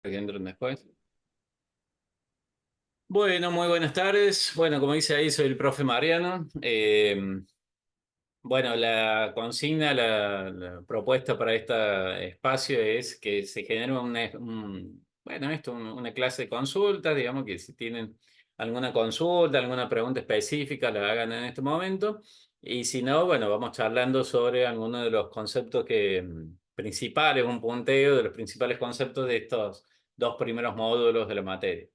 que entren después. Bueno, muy buenas tardes. Bueno, como dice ahí, soy el profe Mariano. Bueno, la consigna, la propuesta para este espacio es que se genere una clase de consulta, digamos que si tienen alguna consulta, alguna pregunta específica, la hagan en este momento. Y si no, bueno, vamos charlando sobre algunos de los conceptos principales, un punteo de los principales conceptos de estos dos primeros módulos de la materia.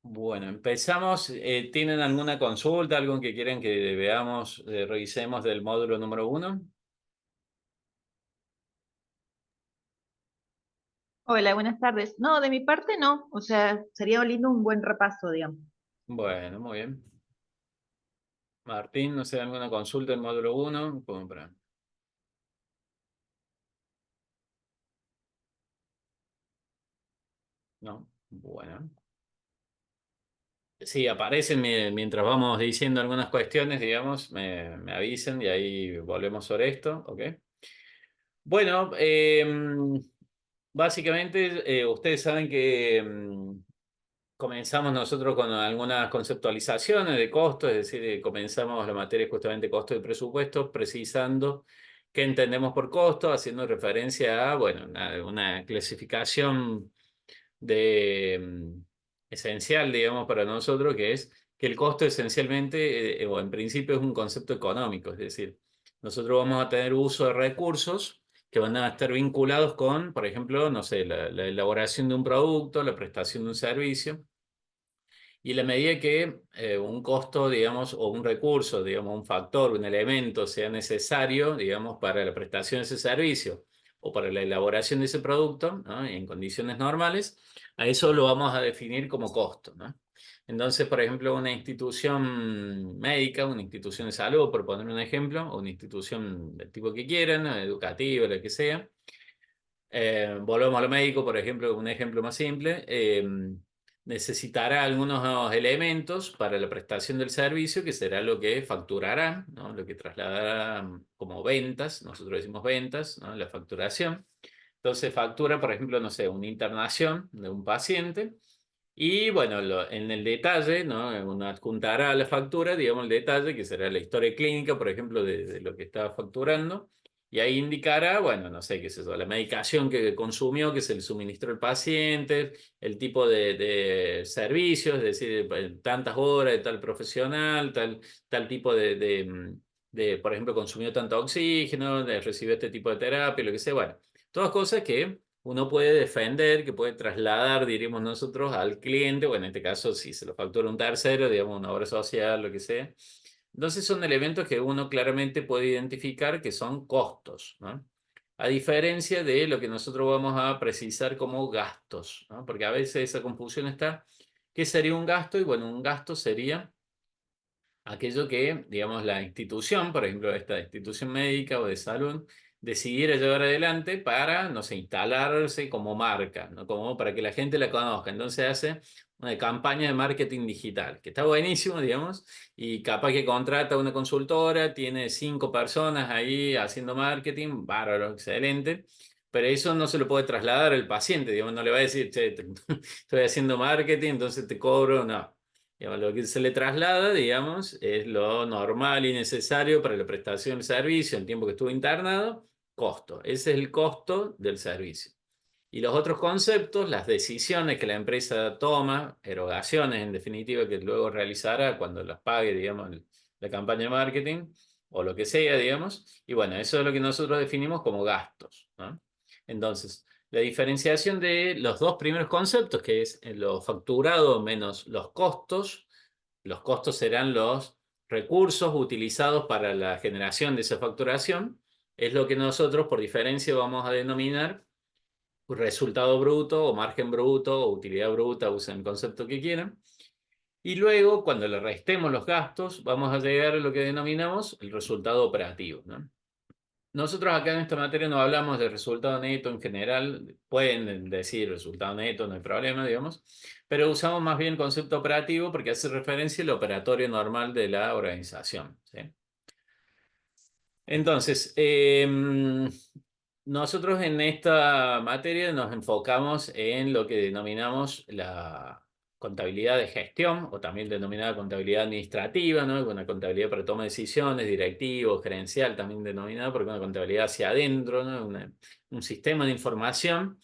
Bueno, empezamos. ¿Tienen alguna consulta, algo que quieren que veamos, revisemos del módulo número uno? Hola, buenas tardes. No, de mi parte no. O sea, sería lindo un buen repaso, digamos. Bueno, muy bien. Martín, no sé, alguna consulta del módulo uno. No, bueno. Sí, aparecen mientras vamos diciendo algunas cuestiones, digamos, me avisen y ahí volvemos sobre esto, ¿ok? Bueno, básicamente ustedes saben que comenzamos nosotros con algunas conceptualizaciones de costos, es decir, comenzamos la materia justamente costo y presupuesto, precisando qué entendemos por costo, haciendo referencia a, bueno, una clasificación esencial, digamos, para nosotros, que es que el costo esencialmente, o en principio, es un concepto económico, es decir, nosotros vamos a tener uso de recursos que van a estar vinculados con, por ejemplo, no sé, la elaboración de un producto, la prestación de un servicio. Y en la medida que un costo, digamos, o un recurso, digamos, un factor, un elemento sea necesario, digamos, para la prestación de ese servicio o para la elaboración de ese producto, ¿no? En condiciones normales, a eso lo vamos a definir como costo, ¿no? Entonces, por ejemplo, una institución médica, una institución de salud, por poner un ejemplo, o una institución del tipo que quieran, ¿no? Educativa, la que sea, volvemos a lo médico, por ejemplo, un ejemplo más simple. Necesitará algunos elementos para la prestación del servicio, que será lo que facturará, ¿no? Lo que trasladará como ventas, nosotros decimos ventas, ¿no? La facturación. Entonces factura, por ejemplo, no sé, una internación de un paciente. Y bueno, en el detalle, ¿no? Uno adjuntará a la factura, digamos, el detalle, que será la historia clínica, por ejemplo, de lo que está facturando. Y ahí indicará, bueno, no sé qué es eso, la medicación que consumió, que se le suministró al paciente, el tipo de servicios, es decir, tantas horas de tal profesional, tal tipo por ejemplo, consumió tanto oxígeno, recibió este tipo de terapia, lo que sea. Bueno, todas cosas que uno puede defender, que puede trasladar, diríamos nosotros, al cliente, o en este caso, si se lo factura un tercero, digamos, una obra social, lo que sea. Entonces son elementos que uno claramente puede identificar que son costos, ¿no? A diferencia de lo que nosotros vamos a precisar como gastos, ¿no? Porque a veces esa confusión está, ¿qué sería un gasto? Y bueno, un gasto sería aquello que, digamos, la institución, por ejemplo, esta institución médica o de salud, decidiera llevar adelante para, no sé, instalarse como marca, ¿no? Como para que la gente la conozca. Entonces hace una campaña de marketing digital, que está buenísimo, digamos, y capaz que contrata una consultora, tiene 5 personas ahí haciendo marketing, bárbaro, excelente. Pero eso no se lo puede trasladar al paciente, digamos, no le va a decir, che, estoy haciendo marketing, entonces te cobro, no. Digamos, lo que se le traslada, digamos, es lo normal y necesario para la prestación del servicio en tiempo que estuvo internado, costo. Ese es el costo del servicio. Y los otros conceptos, las decisiones que la empresa toma, erogaciones en definitiva que luego realizará cuando las pague, digamos, la campaña de marketing o lo que sea, digamos. Y bueno, eso es lo que nosotros definimos como gastos, ¿no? Entonces, la diferenciación de los dos primeros conceptos, que es lo facturado menos los costos serán los recursos utilizados para la generación de esa facturación, es lo que nosotros por diferencia vamos a denominar resultado bruto o margen bruto o utilidad bruta, usen el concepto que quieran. Y luego, cuando le restemos los gastos, vamos a llegar a lo que denominamos el resultado operativo, ¿no? Nosotros acá en esta materia no hablamos de resultado neto en general, pueden decir resultado neto, no hay problema, digamos, pero usamos más bien el concepto operativo porque hace referencia al operatorio normal de la organización, ¿sí? Entonces, Nosotros en esta materia nos enfocamos en lo que denominamos la contabilidad de gestión, o también denominada contabilidad administrativa, ¿no? Una contabilidad para toma de decisiones, directivo, gerencial, también denominada, porque una contabilidad hacia adentro, ¿no? Un sistema de información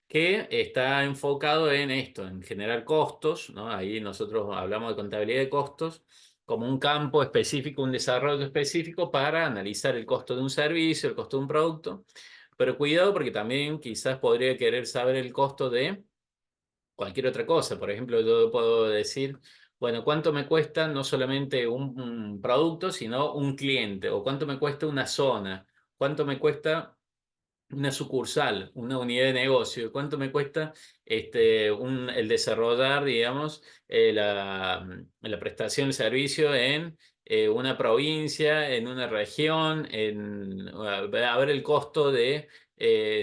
que está enfocado en esto, en generar costos, ¿no? Ahí nosotros hablamos de contabilidad de costos como un campo específico, un desarrollo específico para analizar el costo de un servicio, el costo de un producto. Pero cuidado porque también quizás podría querer saber el costo de cualquier otra cosa. Por ejemplo, yo puedo decir, bueno, ¿cuánto me cuesta no solamente un producto, sino un cliente? ¿O cuánto me cuesta una zona? ¿Cuánto me cuesta una sucursal, una unidad de negocio? ¿Cuánto me cuesta el desarrollar, digamos, la prestación de servicio en una provincia, en una región, a ver el costo de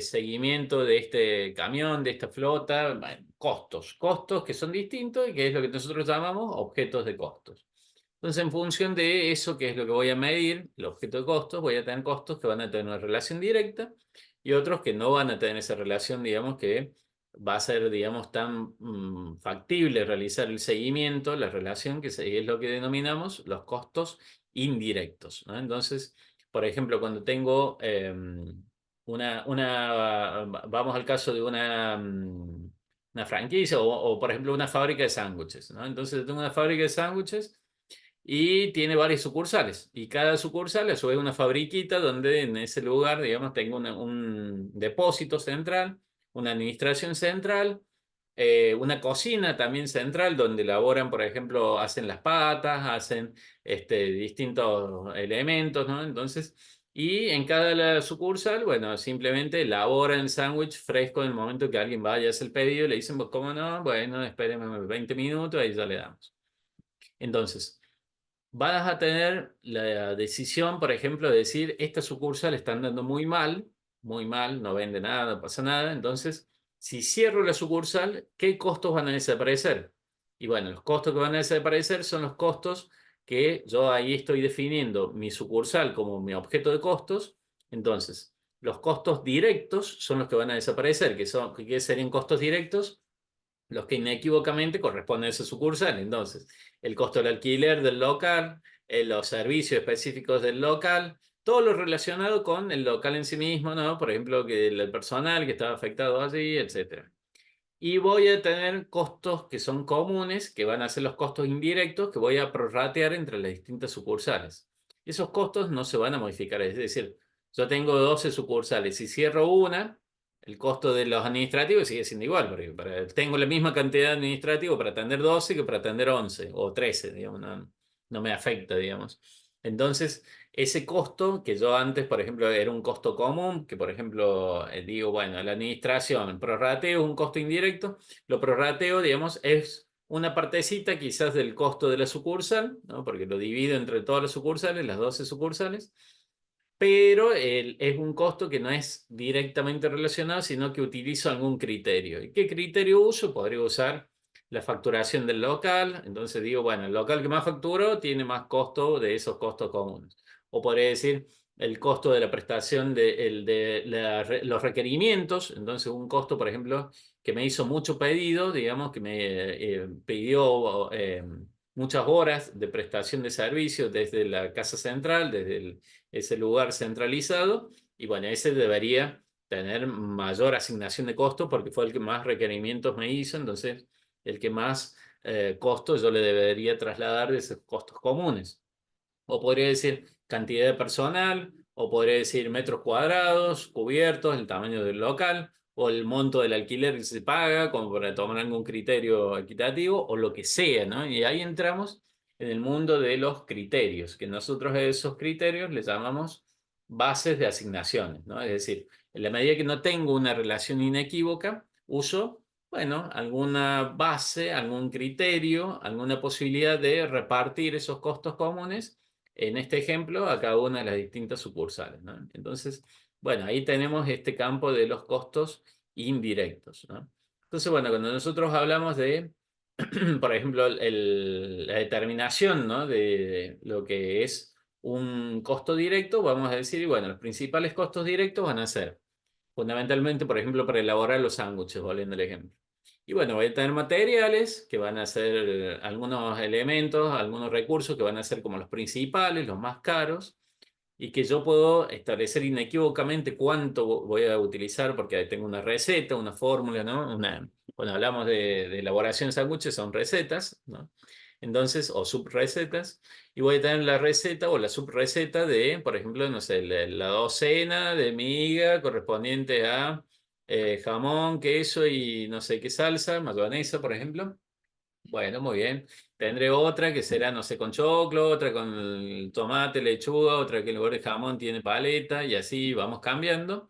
seguimiento de este camión, de esta flota? Bueno, costos que son distintos y que es lo que nosotros llamamos objetos de costos. Entonces, en función de eso, que es lo que voy a medir, el objeto de costos, voy a tener costos que van a tener una relación directa y otros que no van a tener esa relación, digamos, que va a ser, digamos, tan factible realizar el seguimiento, la relación, es lo que denominamos los costos indirectos, ¿no? Entonces, por ejemplo, cuando tengo vamos al caso de una franquicia o, por ejemplo, una fábrica de sándwiches, ¿no? Entonces, tengo una fábrica de sándwiches y tiene varias sucursales. Y cada sucursal a su vez una fabriquita donde en ese lugar, digamos, tengo un depósito central, una administración central, una cocina también central donde elaboran, por ejemplo, hacen las patas, hacen distintos elementos, ¿no? Entonces, y en cada sucursal, bueno, simplemente elaboran el sándwich fresco en el momento que alguien vaya a hacer el pedido, le dicen, pues, ¿cómo no? Bueno, espérenme 20 minutos y ya le damos. Entonces, vas a tener la decisión, por ejemplo, de decir, esta sucursal está andando muy mal, no vende nada, no pasa nada. Entonces, si cierro la sucursal, ¿qué costos van a desaparecer? Y bueno, los costos que van a desaparecer son los costos que yo ahí estoy definiendo mi sucursal como mi objeto de costos. Entonces, los costos directos son los que van a desaparecer, ¿qué serían costos directos? Los que inequívocamente corresponden a esa sucursal. Entonces, el costo del alquiler del local, los servicios específicos del local, todo lo relacionado con el local en sí mismo, ¿no? Por ejemplo, que el personal que estaba afectado allí, etcétera. Y voy a tener costos que son comunes, que van a ser los costos indirectos, que voy a prorratear entre las distintas sucursales. Esos costos no se van a modificar, es decir, yo tengo 12 sucursales, si cierro una, el costo de los administrativos sigue siendo igual, porque tengo la misma cantidad de administrativos para atender 12 que para atender 11 o 13, digamos, no me afecta, digamos. Entonces, ese costo que yo antes, por ejemplo, era un costo común, que por ejemplo digo, bueno, la administración, el prorrateo es un costo indirecto, lo prorrateo, digamos, es una partecita quizás del costo de la sucursal, ¿no? Porque lo divido entre todas las sucursales, las 12 sucursales, pero es un costo que no es directamente relacionado, sino que utilizo algún criterio. ¿Y qué criterio uso? Podría usar la facturación del local, entonces digo, bueno, el local que más facturo tiene más costo de esos costos comunes. O podría decir el costo de la prestación los requerimientos, entonces un costo, por ejemplo, que me hizo mucho pedido, digamos, que me pidió muchas horas de prestación de servicios desde la casa central, ese lugar centralizado, y bueno, ese debería tener mayor asignación de costos porque fue el que más requerimientos me hizo, entonces el que más costos yo le debería trasladar de esos costos comunes. O podría decir cantidad de personal, o podría decir metros cuadrados, cubiertos, el tamaño del local, o el monto del alquiler que se paga, como para tomar algún criterio equitativo, o lo que sea, ¿no? Y ahí entramos en el mundo de los criterios, que nosotros a esos criterios les llamamos bases de asignaciones, ¿no? Es decir, en la medida que no tengo una relación inequívoca, uso, bueno, alguna base, algún criterio, alguna posibilidad de repartir esos costos comunes en este ejemplo a cada una de las distintas sucursales, ¿no? Entonces, bueno, ahí tenemos este campo de los costos indirectos, ¿no? Entonces, bueno, cuando nosotros hablamos de, por ejemplo, la determinación, ¿no? De lo que es un costo directo, vamos a decir, bueno, los principales costos directos van a ser fundamentalmente, por ejemplo, para elaborar los sándwiches, volviendo al ejemplo. Y bueno, voy a tener materiales que van a ser algunos elementos, algunos recursos que van a ser como los principales, los más caros, y que yo puedo establecer inequívocamente cuánto voy a utilizar, porque tengo una receta, una fórmula, ¿no? Cuando hablamos de elaboración de sándwiches son recetas, ¿no? Entonces, o subrecetas, y voy a tener la receta o la subreceta de, por ejemplo, no sé, la docena de miga correspondiente a jamón, queso y no sé qué salsa, mayonesa, por ejemplo. Bueno, muy bien. Tendré otra que será, no sé, con choclo, otra con el tomate, lechuga, otra que en lugar de jamón tiene paleta y así vamos cambiando.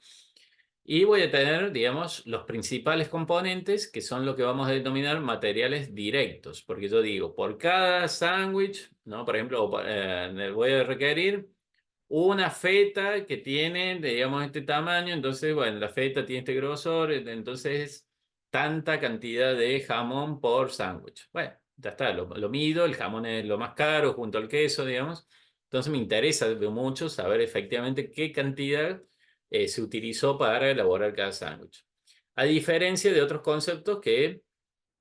Y voy a tener, digamos, los principales componentes que son lo que vamos a denominar materiales directos, porque yo digo, por cada sándwich, ¿no? Por ejemplo, voy a requerir una feta que tiene, digamos, este tamaño, entonces, bueno, la feta tiene este grosor, entonces tanta cantidad de jamón por sándwich. Bueno, ya está, lo mido, el jamón es lo más caro junto al queso, digamos. Entonces me interesa de mucho saber efectivamente qué cantidad se utilizó para elaborar cada sándwich. A diferencia de otros conceptos que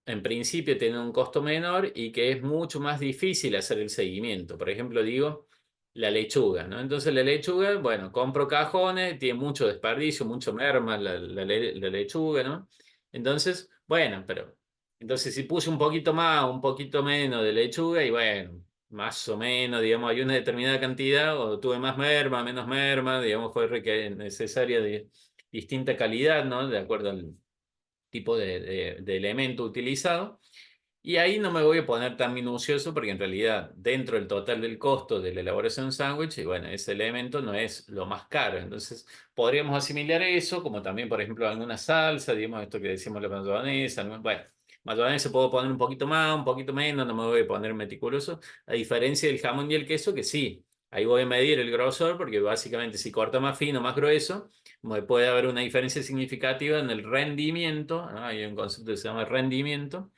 en principio tienen un costo menor y que es mucho más difícil hacer el seguimiento. Por ejemplo, digo, la lechuga, ¿no? Entonces la lechuga, bueno, compro cajones, tiene mucho desperdicio, mucho merma la lechuga, ¿no? Entonces, bueno, pero entonces si puse un poquito más, un poquito menos de lechuga y bueno, más o menos, digamos, hay una determinada cantidad o tuve más merma, menos merma, digamos, fue necesaria de distinta calidad, ¿no? De acuerdo al tipo de elemento utilizado. Y ahí no me voy a poner tan minucioso porque en realidad dentro del total del costo de la elaboración de un sándwich, y bueno, ese elemento no es lo más caro. Entonces podríamos asimilar eso como también, por ejemplo, alguna salsa, digamos esto que decimos la mayonesa. Bueno, mayonesa puedo poner un poquito más, un poquito menos, no me voy a poner meticuloso. A diferencia del jamón y el queso, que sí, ahí voy a medir el grosor porque básicamente si corta más fino, más grueso, puede haber una diferencia significativa en el rendimiento, ¿no? Hay un concepto que se llama rendimiento,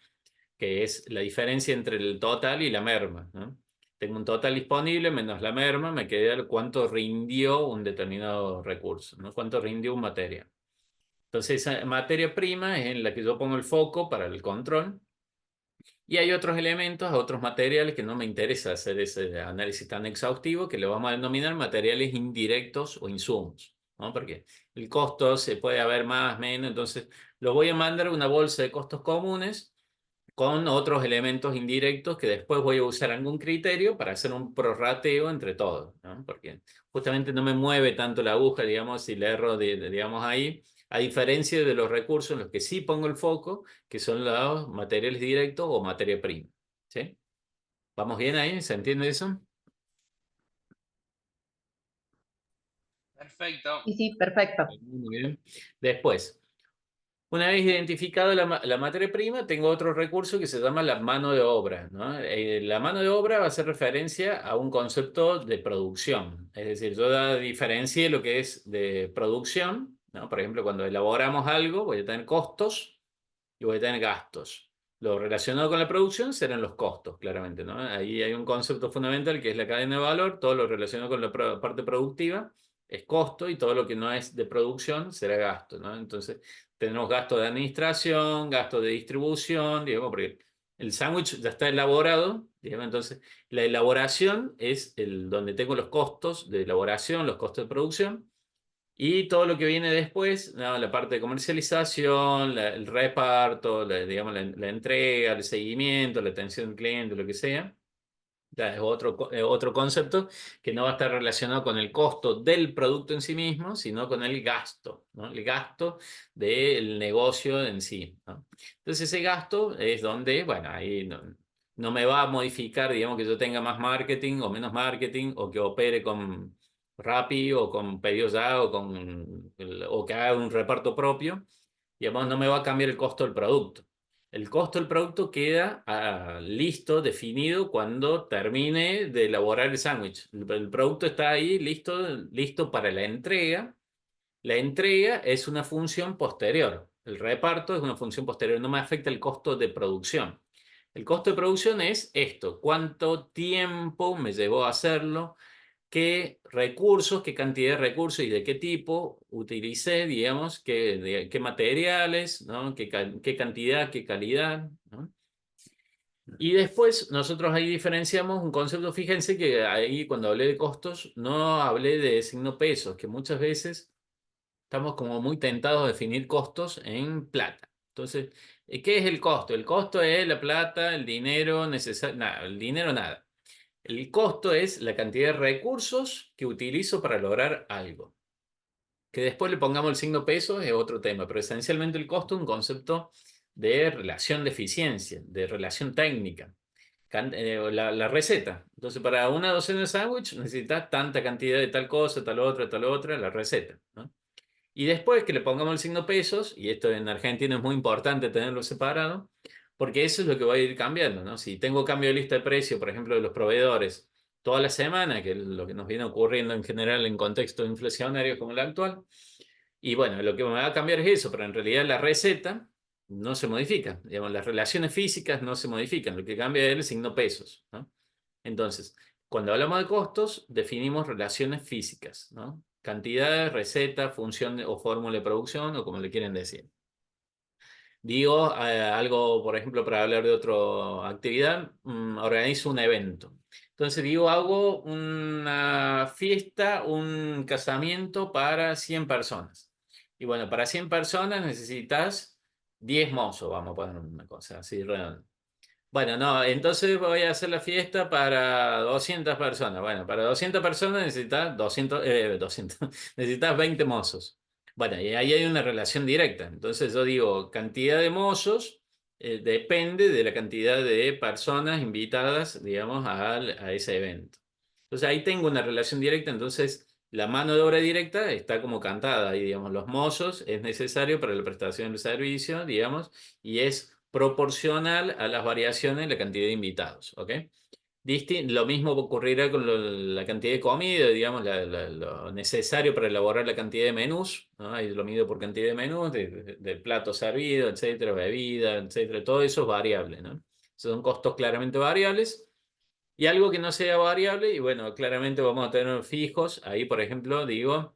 que es la diferencia entre el total y la merma, ¿no? Tengo un total disponible menos la merma, me queda cuánto rindió un determinado recurso, ¿no? Cuánto rindió un material. Entonces, esa materia prima es en la que yo pongo el foco para el control. Y hay otros elementos, otros materiales que no me interesa hacer ese análisis tan exhaustivo, que lo vamos a denominar materiales indirectos o insumos, ¿no? Porque el costo se puede haber más, menos, entonces lo voy a mandar a una bolsa de costos comunes con otros elementos indirectos que después voy a usar algún criterio para hacer un prorrateo entre todos, ¿no? Porque justamente no me mueve tanto la aguja, digamos, si le erro, digamos, ahí, a diferencia de los recursos en los que sí pongo el foco, que son los materiales directos o materia prima, ¿sí? ¿Vamos bien ahí? ¿Se entiende eso? Perfecto. Y sí, perfecto. Muy bien. Después. Una vez identificado la materia prima, tengo otro recurso que se llama la mano de obra, ¿no? La mano de obra va a hacer referencia a un concepto de producción. Es decir, yo diferencié lo que es de producción, ¿no? Por ejemplo, cuando elaboramos algo, voy a tener costos y voy a tener gastos. Lo relacionado con la producción serán los costos, claramente, ¿no? Ahí hay un concepto fundamental que es la cadena de valor. Todo lo relacionado con la parte productiva es costo y todo lo que no es de producción será gasto, ¿no? Entonces, tenemos gasto de administración, gasto de distribución, digamos, porque el sándwich ya está elaborado, digamos, entonces la elaboración es donde tengo los costos de elaboración, los costos de producción. Y todo lo que viene después, ¿no? La parte de comercialización, el reparto, digamos, la entrega, el seguimiento, la atención al cliente, lo que sea, ya es otro concepto que no va a estar relacionado con el costo del producto en sí mismo, sino con el gasto, ¿no? El gasto del negocio en sí, ¿no? Entonces ese gasto es donde, bueno, ahí no me va a modificar, digamos, que yo tenga más marketing o menos marketing, o que opere con Rappi o con Pedidos Ya o que haga un reparto propio, digamos, no me va a cambiar el costo del producto. El costo del producto queda listo, definido cuando termine de elaborar el sándwich. El producto está ahí listo, listo para la entrega. La entrega es una función posterior. El reparto es una función posterior. No me afecta el costo de producción. El costo de producción es esto: cuánto tiempo me llevó a hacerlo, qué recursos, qué cantidad de recursos y de qué tipo utilicé, digamos, qué materiales, ¿no? Qué cantidad, qué calidad, ¿no? Y después nosotros ahí diferenciamos un concepto, fíjense que ahí cuando hablé de costos no hablé de signo pesos, que muchas veces estamos como muy tentados a definir costos en plata. Entonces, ¿qué es el costo? El costo es la plata, el dinero necesario, nada, el dinero nada. El costo es la cantidad de recursos que utilizo para lograr algo. Que después le pongamos el signo peso es otro tema, pero esencialmente el costo es un concepto de relación de eficiencia, de relación técnica. La receta. Entonces, para una docena de sándwich necesitas tanta cantidad de tal otra, la receta, ¿no? Y después que le pongamos el signo pesos, y esto en Argentina es muy importante tenerlo separado, porque eso es lo que va a ir cambiando, ¿no? Si tengo cambio de lista de precio, por ejemplo, de los proveedores, toda la semana, que es lo que nos viene ocurriendo en general en contextos inflacionarios como el actual, y bueno, lo que me va a cambiar es eso, pero en realidad la receta no se modifica, digamos, las relaciones físicas no se modifican, lo que cambia es el signo pesos, ¿no? Entonces, cuando hablamos de costos, definimos relaciones físicas, ¿no? Cantidad, receta, función o fórmula de producción o como le quieren decir. Digo algo, por ejemplo, para hablar de otra actividad, organizo un evento. Entonces digo, hago una fiesta, un casamiento para 100 personas. Y bueno, para 100 personas necesitas 10 mozos, vamos a poner una cosa así redonda. Bueno, no, entonces voy a hacer la fiesta para 200 personas. Bueno, para 200 personas necesitas 200 necesitas 20 mozos. Bueno, y ahí hay una relación directa. Entonces yo digo, cantidad de mozos depende de la cantidad de personas invitadas, digamos, a ese evento. Entonces ahí tengo una relación directa. Entonces la mano de obra directa está como cantada. Ahí, digamos, los mozos es necesario para la prestación del servicio, digamos, y es proporcional a las variaciones en la cantidad de invitados, ¿ok? Lo mismo ocurrirá con la cantidad de comida, digamos, lo necesario para elaborar la cantidad de menús, ¿no? Ahí lo mido por cantidad de menús, de plato servido, etcétera, bebida, etcétera, todo eso es variable, ¿no? Esos son costos claramente variables. Y algo que no sea variable, y bueno, claramente vamos a tener fijos, ahí por ejemplo digo,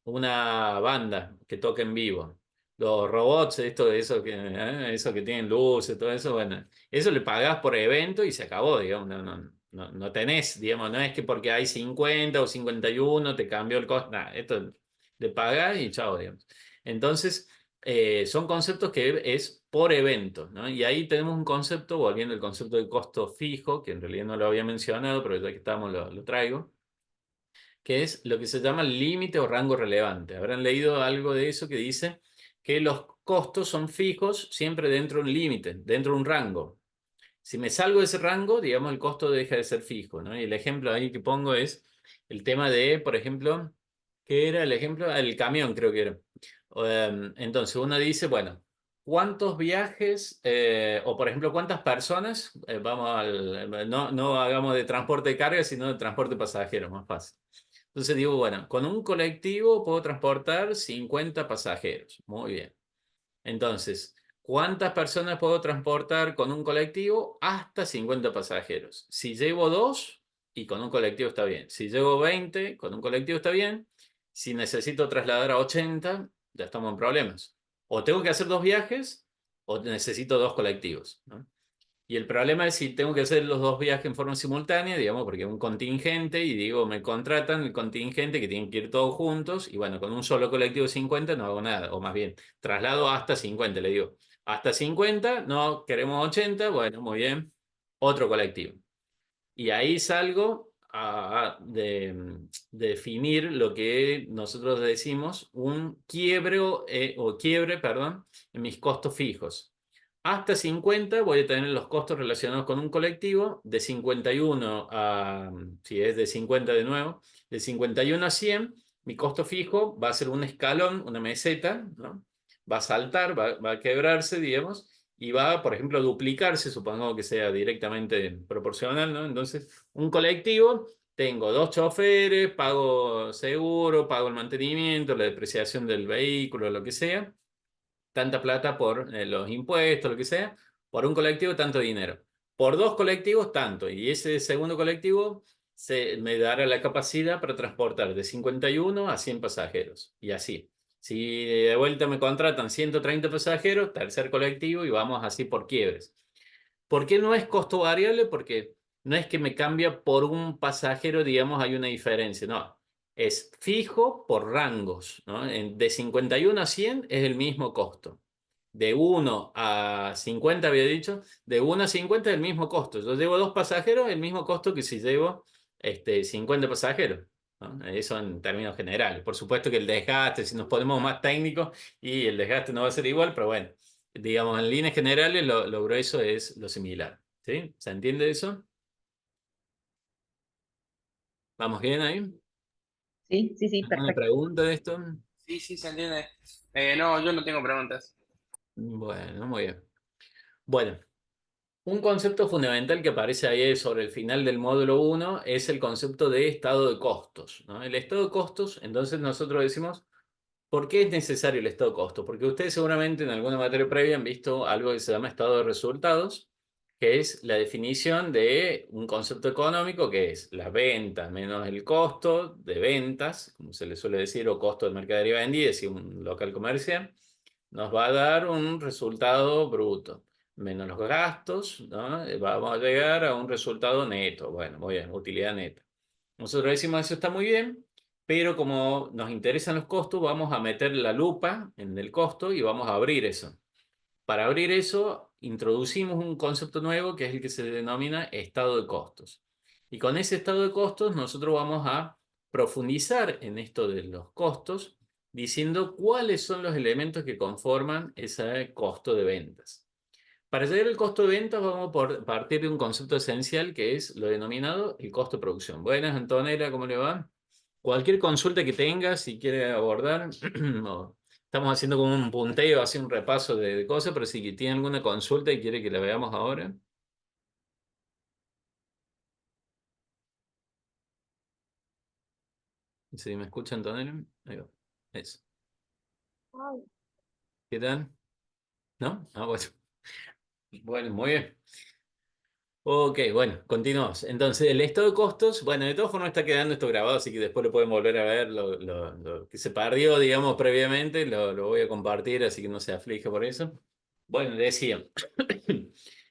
una banda que toque en vivo. Los robots, eso que tienen luces, todo eso, bueno, eso le pagás por evento y se acabó, digamos, no tenés, digamos, no es que porque hay 50 o 51 te cambió el costo, nada, esto le pagás y chao, digamos. Entonces, son conceptos que es por evento, ¿no? Y ahí tenemos un concepto, volviendo al concepto de costo fijo, que en realidad no lo había mencionado, pero ya que estamos lo traigo, que es lo que se llama límite o rango relevante. Habrán leído algo de eso que dice que los costos son fijos siempre dentro de un límite, dentro de un rango. Si me salgo de ese rango, digamos, el costo deja de ser fijo, ¿no? Y el ejemplo ahí que pongo es el tema de, por ejemplo, ¿qué era el ejemplo? El camión, creo que era. Entonces uno dice, bueno, ¿cuántos viajes o por ejemplo cuántas personas no hagamos de transporte de carga, sino de transporte pasajero, más fácil? Entonces digo, bueno, con un colectivo puedo transportar 50 pasajeros. Muy bien. Entonces, ¿cuántas personas puedo transportar con un colectivo? Hasta 50 pasajeros. Si llevo dos, y con un colectivo está bien. Si llevo 20, con un colectivo está bien. Si necesito trasladar a 80, ya estamos en problemas. O tengo que hacer dos viajes, o necesito dos colectivos, ¿no? Y el problema es si tengo que hacer los dos viajes en forma simultánea, digamos, porque es un contingente y digo, me contratan el contingente que tienen que ir todos juntos y bueno, con un solo colectivo de 50 no hago nada, o más bien, traslado hasta 50, le digo, hasta 50, no, queremos 80, bueno, muy bien, otro colectivo. Y ahí salgo de definir lo que nosotros decimos un quiebre o quiebre, perdón, en mis costos fijos. Hasta 50 voy a tener los costos relacionados con un colectivo, de 51 a, si es de 50 de nuevo, de 51 a 100, mi costo fijo va a ser un escalón, una meseta, ¿no? Va a saltar, va a quebrarse, digamos, y va, por ejemplo, a duplicarse, supongo que sea directamente proporcional, ¿no? Entonces, un colectivo, tengo dos choferes, pago seguro, pago el mantenimiento, la depreciación del vehículo, lo que sea, tanta plata por los impuestos, lo que sea, por un colectivo tanto dinero. Por dos colectivos tanto, y ese segundo colectivo me dará la capacidad para transportar de 51 a 100 pasajeros. Y así. Si de vuelta me contratan 130 pasajeros, tercer colectivo y vamos así por quiebres. ¿Por qué no es costo variable? Porque no es que me cambia por un pasajero, digamos, hay una diferencia. No, es fijo por rangos, ¿no? De 51 a 100 es el mismo costo. De 1 a 50 había dicho, de 1 a 50 es el mismo costo. Yo llevo 2 pasajeros, el mismo costo que si llevo 50 pasajeros, ¿no? Eso en términos generales. Por supuesto que el desgaste, si nos ponemos más técnicos, y el desgaste no va a ser igual, pero bueno, digamos, en líneas generales lo grueso es lo similar. ¿Sí? ¿Se entiende eso? ¿Vamos bien ahí? Sí, sí, sí, ¿Alguna perfecto. pregunta de esto? Sí, sí, se entiende. No, yo no tengo preguntas. Bueno, muy bien. Bueno, un concepto fundamental que aparece ahí sobre el final del módulo 1 es el concepto de estado de costos, ¿no? El estado de costos, entonces nosotros decimos, ¿por qué es necesario el estado de costos? Porque ustedes seguramente en alguna materia previa han visto algo que se llama estado de resultados, que es la definición de un concepto económico que es la venta menos el costo de ventas, como se le suele decir, o costo de mercadería vendida, si un local comercial, nos va a dar un resultado bruto, menos los gastos, ¿no? Vamos a llegar a un resultado neto. Bueno, muy bien, utilidad neta. Nosotros decimos eso está muy bien, pero como nos interesan los costos, vamos a meter la lupa en el costo y vamos a abrir eso. Para abrir eso, introducimos un concepto nuevo que es el que se denomina estado de costos. Y con ese estado de costos, nosotros vamos a profundizar en esto de los costos, diciendo cuáles son los elementos que conforman ese costo de ventas. Para llegar al costo de ventas, vamos a partir de un concepto esencial que es lo denominado el costo de producción. Buenas, Antonella, ¿cómo le va? Cualquier consulta que tenga, si quiere abordar, estamos haciendo como un punteo, así un repaso de cosas, pero si tiene alguna consulta y quiere que la veamos ahora. Si me escucha, Antonella. Ahí va. Eso. ¿Qué tal? ¿No? Ah, bueno. Bueno, muy bien. Ok, bueno, continuamos. Entonces, el estado de costos, bueno, de todas formas está quedando esto grabado, así que después lo pueden volver a ver, lo que se perdió, digamos, previamente, lo voy a compartir, así que no se aflige por eso. Bueno, decía,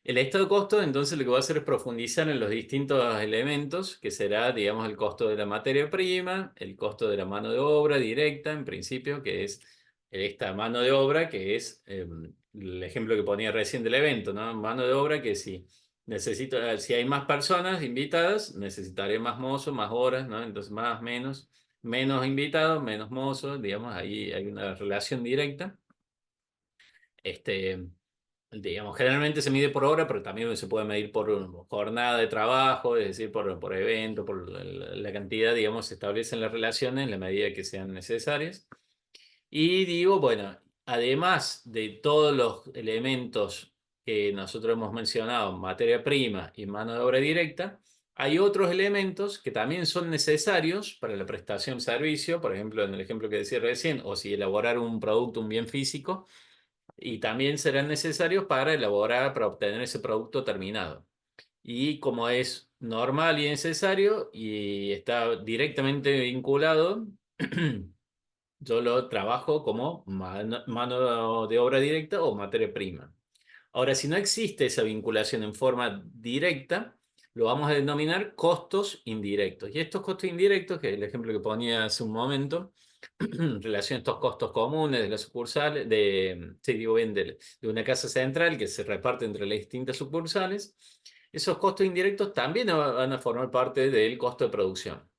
el estado de costos, entonces lo que va a hacer es profundizar en los distintos elementos, que será, digamos, el costo de la materia prima, el costo de la mano de obra directa, en principio, que es esta mano de obra, que es el ejemplo que ponía recién del evento, ¿no? Mano de obra que sí. Necesito, si hay más personas invitadas, necesitaré más mozos, más horas, ¿no? Entonces, más, menos invitados, menos mozos, digamos, ahí hay una relación directa. Este, digamos, generalmente se mide por hora, pero también se puede medir por jornada de trabajo, es decir, por evento, por la cantidad, digamos, se establecen las relaciones en la medida que sean necesarias. Y digo, bueno, además de todos los elementos que nosotros hemos mencionado, materia prima y mano de obra directa, hay otros elementos que también son necesarios para la prestación de servicio, por ejemplo, en el ejemplo que decía recién, o si elaborar un producto, un bien físico, y también serán necesarios para elaborar, para obtener ese producto terminado. Y como es normal y necesario y está directamente vinculado, yo lo trabajo como mano de obra directa o materia prima. Ahora, si no existe esa vinculación en forma directa, lo vamos a denominar costos indirectos. Y estos costos indirectos, que es el ejemplo que ponía hace un momento, en relación a estos costos comunes de la sucursal, sí, digo bien, de una casa central que se reparte entre las distintas sucursales, esos costos indirectos también van a formar parte del costo de producción.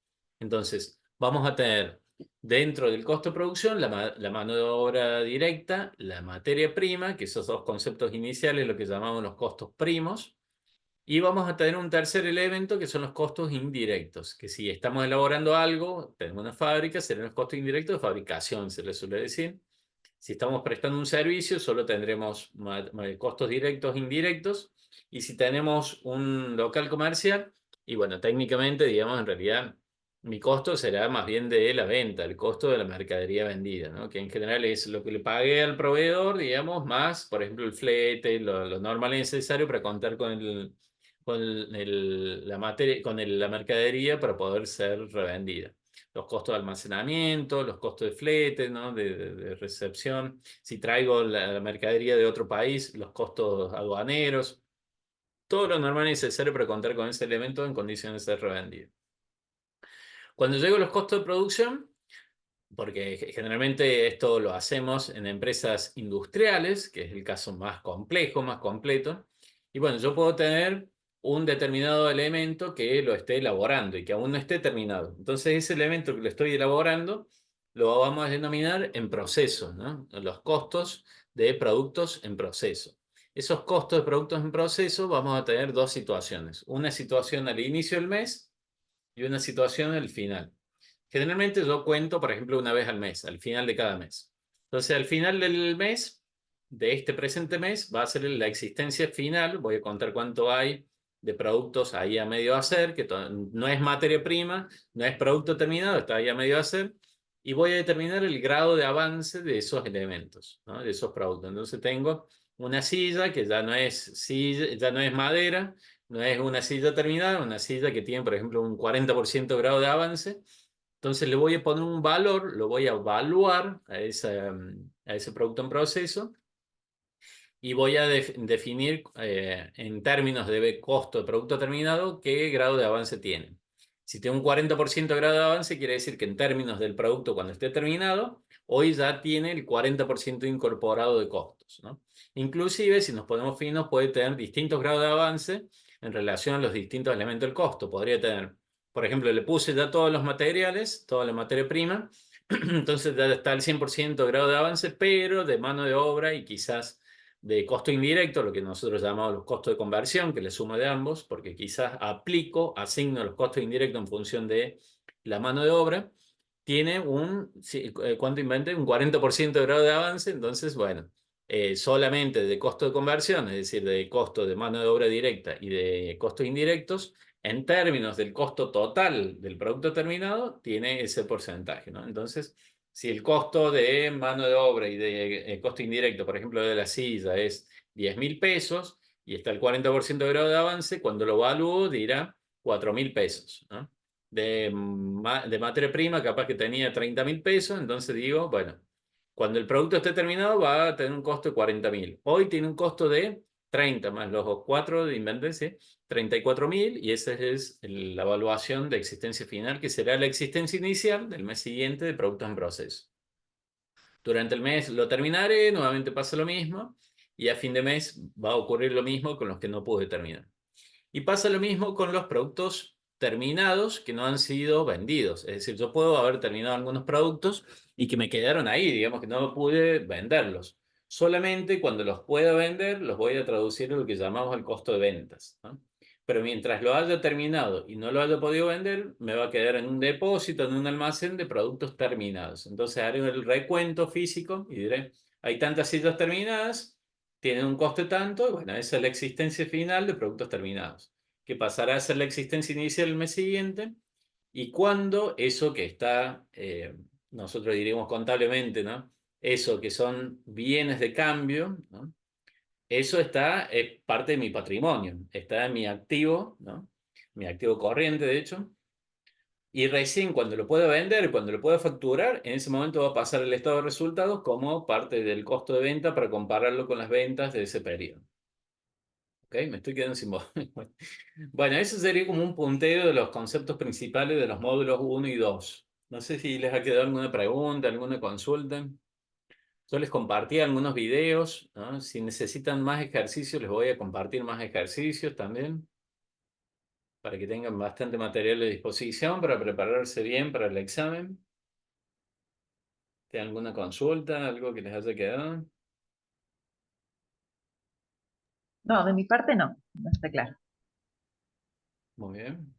Entonces, vamos a tener dentro del costo de producción la mano de obra directa, la materia prima, que esos dos conceptos iniciales, lo que llamamos los costos primos, y vamos a tener un tercer elemento que son los costos indirectos, que si estamos elaborando algo, tenemos una fábrica, serán los costos indirectos de fabricación, se les suele decir. Si estamos prestando un servicio, solo tendremos costos directos e indirectos. Y si tenemos un local comercial, y bueno, técnicamente, digamos, en realidad, mi costo será más bien de la venta, el costo de la mercadería vendida, ¿no? Que en general es lo que le pagué al proveedor, digamos, más, por ejemplo, el flete, lo normal y necesario para contar con la mercadería para poder ser revendida. Los costos de almacenamiento, los costos de flete, ¿no? de recepción. Si traigo la mercadería de otro país, los costos aduaneros. Todo lo normal y necesario para contar con ese elemento en condiciones de ser revendido. Cuando llego a los costos de producción, porque generalmente esto lo hacemos en empresas industriales, que es el caso más complejo, más completo. Y bueno, yo puedo tener un determinado elemento que lo esté elaborando y que aún no esté terminado. Entonces ese elemento que lo estoy elaborando lo vamos a denominar en proceso, ¿no? Los costos de productos en proceso. Esos costos de productos en proceso vamos a tener dos situaciones. Una situación al inicio del mes y una situación al final. Generalmente yo cuento, por ejemplo, una vez al mes, al final de cada mes. Entonces, al final del mes, de este presente mes, va a ser la existencia final. Voy a contar cuánto hay de productos ahí a medio hacer, que no es materia prima, no es producto terminado, está ahí a medio hacer. Y voy a determinar el grado de avance de esos elementos, ¿no? De esos productos. Entonces tengo una silla que ya no es silla, ya no es madera, no es una silla terminada, una silla que tiene, por ejemplo, un 40% de grado de avance. Entonces le voy a poner un valor, lo voy a evaluar a ese producto en proceso y voy a definir en términos de costo de producto terminado qué grado de avance tiene. Si tiene un 40% de grado de avance, quiere decir que en términos del producto cuando esté terminado, hoy ya tiene el 40% incorporado de costos, ¿no? Inclusive, si nos ponemos finos, puede tener distintos grados de avance en relación a los distintos elementos del costo. Podría tener, por ejemplo, le puse ya todos los materiales, toda la materia prima, entonces ya está el 100% de grado de avance, pero de mano de obra y quizás de costo indirecto, lo que nosotros llamamos los costos de conversión, que le sumo de ambos, porque quizás asigno los costos indirectos en función de la mano de obra, tiene ¿cuánto inventé? Un 40% de grado de avance, entonces, bueno, solamente de costo de conversión, es decir, de costo de mano de obra directa y de costos indirectos, en términos del costo total del producto terminado, tiene ese porcentaje, ¿no? Entonces, si el costo de mano de obra y de costo indirecto, por ejemplo, de la silla es 10.000 pesos y está el 40% de grado de avance, cuando lo evalúo dirá 4.000 pesos, ¿no? De materia prima, capaz que tenía 30.000 pesos, entonces digo, bueno, cuando el producto esté terminado va a tener un costo de 40.000. Hoy tiene un costo de 30 más los 4 de inventense, 34.000 y esa es la evaluación de existencia final, que será la existencia inicial del mes siguiente de productos en proceso. Durante el mes lo terminaré, nuevamente pasa lo mismo y a fin de mes va a ocurrir lo mismo con los que no pude terminar. Y pasa lo mismo con los productos terminados que no han sido vendidos. Es decir, yo puedo haber terminado algunos productos y que me quedaron ahí, digamos que no pude venderlos. Solamente cuando los pueda vender, los voy a traducir a lo que llamamos el costo de ventas, ¿no? Pero mientras lo haya terminado y no lo haya podido vender, me va a quedar en un depósito, en un almacén de productos terminados. Entonces haré el recuento físico y diré, hay tantas sillas terminadas, tienen un coste tanto, y bueno, esa es la existencia final de productos terminados, que pasará a ser la existencia inicial el mes siguiente, y cuando eso que está, nosotros diríamos contablemente, ¿no? Eso que son bienes de cambio, ¿no? Eso está, es parte de mi patrimonio, está en mi activo, ¿no? Mi activo corriente, de hecho, y recién cuando lo pueda vender, cuando lo pueda facturar, en ese momento va a pasar el estado de resultados como parte del costo de venta para compararlo con las ventas de ese periodo. ¿Ok? Me estoy quedando sin voz. Bueno, eso sería como un punteo de los conceptos principales de los módulos 1 y 2. No sé si les ha quedado alguna pregunta, alguna consulta. Yo les compartí algunos videos, ¿no? Si necesitan más ejercicios, les voy a compartir más ejercicios también, para que tengan bastante material a disposición para prepararse bien para el examen. ¿Tienen alguna consulta, algo que les haya quedado? No, de mi parte no, no está claro. Muy bien.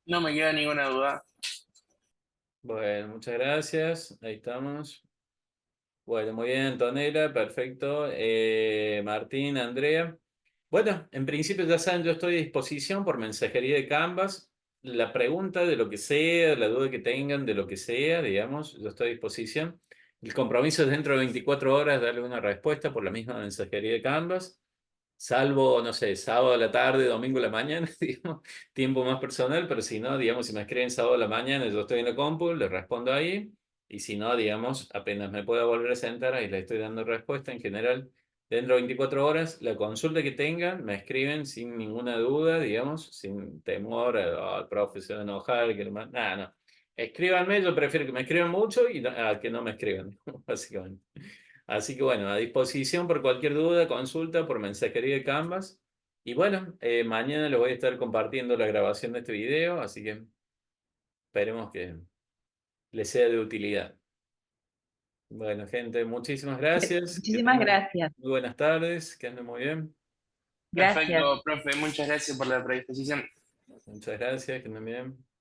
No me queda ninguna duda. Bueno, muchas gracias. Ahí estamos. Bueno, muy bien, Antonella, perfecto. Martín, Andrea. Bueno, en principio ya saben, yo estoy a disposición por mensajería de Canvas. La pregunta de lo que sea, la duda que tengan de lo que sea, digamos, yo estoy a disposición. El compromiso es dentro de 24 horas darle una respuesta por la misma mensajería de Canvas. salvo, no sé, sábado a la tarde, domingo a la mañana, digamos, tiempo más personal, pero si no, digamos, si me escriben sábado a la mañana, yo estoy en la compu, le respondo ahí, y si no, digamos, apenas me pueda volver a sentar, ahí le estoy dando respuesta en general. Dentro de 24 horas, la consulta que tengan, me escriben sin ninguna duda, digamos, sin temor al profe se va a enojar, que nada, no. Escríbanme, yo prefiero que me escriban mucho y a que no me escriban, básicamente. Así que bueno, a disposición por cualquier duda, consulta por mensajería de Canvas. Y bueno, mañana les voy a estar compartiendo la grabación de este video, así que esperemos que les sea de utilidad. Bueno, gente, muchísimas gracias. Que Muchísimas tengan gracias. muy buenas tardes, que anden muy bien. Gracias. Perfecto, profe, muchas gracias por la predisposición. Muchas gracias, que anden bien.